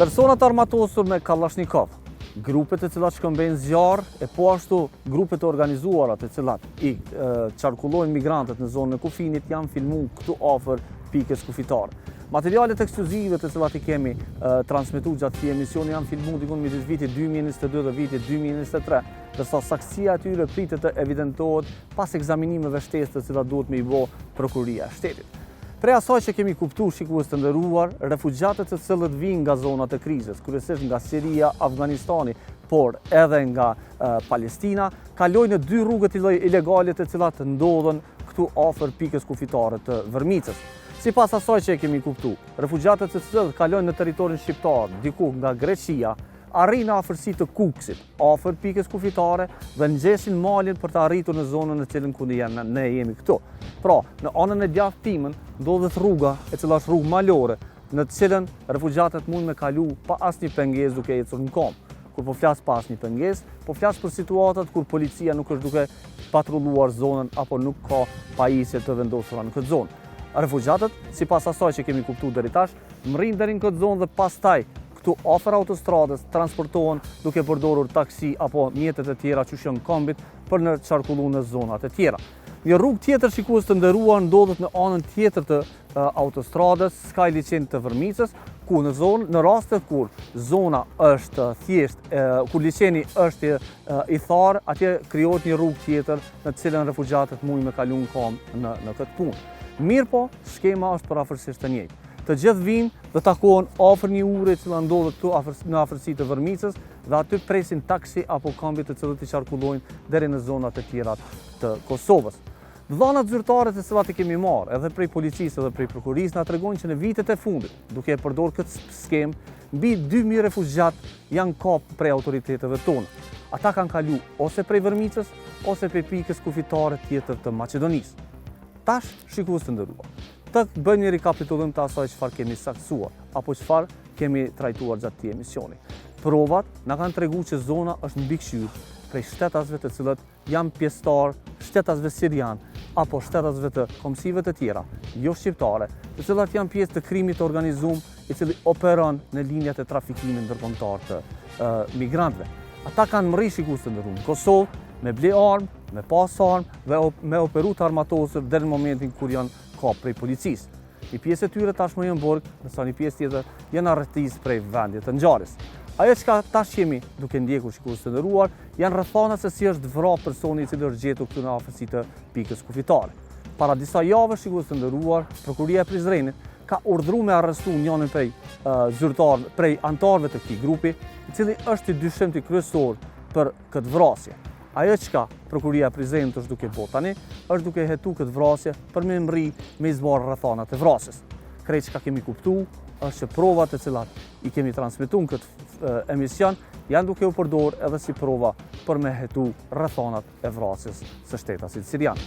Personat armatosur me Kalashnikov, grupet e cilat shkëmbejnë zjarr e po ashtu grupet e organizuara të cilat i qarkullojnë migrantët në zonën e kufinit janë filmuar këtu afër pikës kufitare. Materialet ekskluzive të cilat i kemi transmetuar gjatë këtij emisioni janë filmuar diku midis vitit 2022 dhe vitit 2023, ndërsa saktësia e tyre pritet të evidentohet pas ekzaminimeve shtesë të cilat duhet me i bë prokuroria e shtetit. Prej asaj që kemi kuptuar, shikues të nderuar, refugjatët të cilët vijnë nga zonat e krizës, kryesisht nga Siria, Afganistani, por edhe nga Palestina, kalojnë në dy rrugët ilegale të cilat ndodhen këtu afër pikës kufitare të Vërmicës. Sipas asaj që kemi kuptuar, refugjatët të cilët kalojnë në territorin shqiptar, diku nga Greqia, arrin në afërsi të Kukësit, afër pikës kufitare dhe ngjesin malin për të arritur në zonën në cilën ku ne jemi këtu. Pra, në anën e djathtë timën ndodhet rruga, e cila është rrugë malore, në të cilën refugjatët mund me kalu pa asnjë pengesë duke ecur në kom. Kur po flas pa asnjë pengesë, po flas për situatat kur policia nuk është duke patrulluar zonën apo nuk ka pajisje të vendosura në këtë zonë. Refugjatët, sipas asaj që kemi kuptuar deri tash, mrrin deri në këtë zonë dhe pastaj këtu afër autostradës transportohen duke përdorur taksi apo mjetet e tjera që janë kombit për në qarkulluar në zonat e tjera. Një rrugë tjetër, shikues të nderuar, ndodhet në anën tjetër të autostradës Skaj Liçeni të Vërmicës, ku në rastet kur zona është thjesht, kur liçeni është i tharë, atje krijohet një rrugë tjetër në të cilën refugjatët mund me kalu në kom në këtë punë. Mirë po, skema është përafërsisht e njëjtë. Të gjithë vinë dhe takohen afër një ure që ndodhet këtu në afërsi të Vërmicës dhe aty presin taksi apo kombit të cilët i qarkullojnë deri në zonat e tjera të Kosovës. Dhënat zyrtare të cilat i kemi marrë edhe prej policisë edhe prej prokurisë na tregojnë që në vitet e fundit, duke e përdorur këtë skemë, mbi 2000 refugjat janë kapur prej autoriteteve tona. Ata kanë kalu ose prej Vërmicës ose prej pikës kufitare tjetër të Maqedonisë. Tash, shikues të nderuar, të bëjmë një rikapitullim të asaj çfarë kemi saktuar apo çfarë kemi trajtuar gjatë këtij emisioni. Provat na kanë treguar që zona është mbikëqyrë prej shtetasve të cilët janë pjesëtar, shtetasve sirian apo shtetasve të komsive të tjera, jo shqiptare, të cilat janë pjesë të krimit të organizuar, i cili operon në linjat e trafikimit ndërkombëtar të migrantëve. Ata kanë mri, shikues të nderuar, në Kosovë me ble armë, me pas armë dhe me operu të armatosur deri në momentin kur janë kap prej policisë. Një pjesë e tyre tashmë janë burg, ndërsa një pjesë tjetër janë arrestisë prej vendit të ngjarjes. Ajo çka tash jemi duke ndjekur, shikues të nderuar, janë rrethana se si është vrarë personi i cili është gjetur këtu në afërsi të pikës kufitare. Para disa javësh, shikues të nderuar, prokuria e Prizrenit ka urdhëruar me arrestu njërin prej anëtarëve të këtij grupi, i cili është i dyshimti kryesor për këtë vrasje. Ajo çka prokuria e Prizrenit është duke bërë tani, është duke hetu këtë vrasje për me mri me zbarë rrethanat e vrasjes. Krejt çka kemi kuptuar është që provat të cilat i kemi transmetuar në këtë emision janë duke u përdorur edhe si prova për me hetu rrethanat e vrasjes së shtetasit sirian.